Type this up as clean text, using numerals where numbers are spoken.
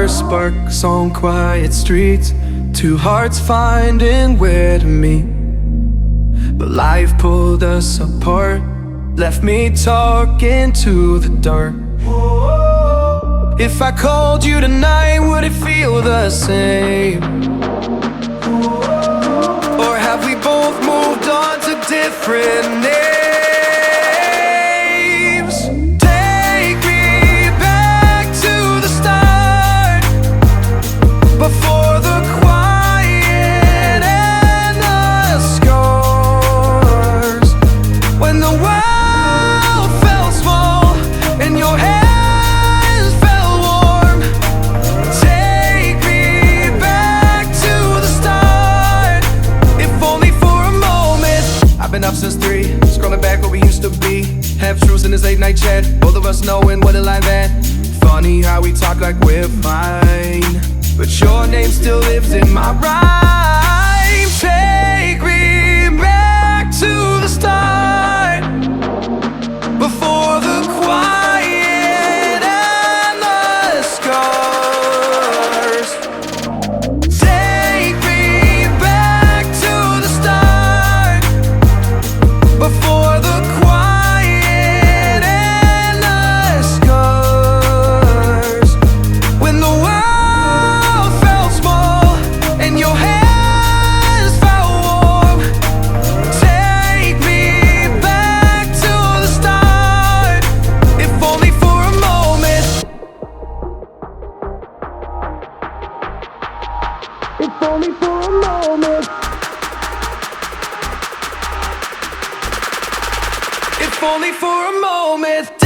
first sparks on quiet streets, two hearts finding where to meet. But life pulled us apart, left me talking to the dark. If I called you tonight, would it feel the same? Or have we both moved on to different names? Take me back to the start, before the quiet and the scars. When the world felt small and your hands felt warm. Take me back to the start, if only for a moment. I've been up since 3, scrolling back where we used to be. Half truths in this late night chat, both of us knowing what a line that. Funny how we talk like we're fine, but your name still lives in my rhyme. Take me back to the start, before the quiet and the scars. Take me back to the start, before the quiet and the scars. When the world felt small and your hands felt warm. Take me back to the start, if only for a moment. If only for a moment. If only for a moment.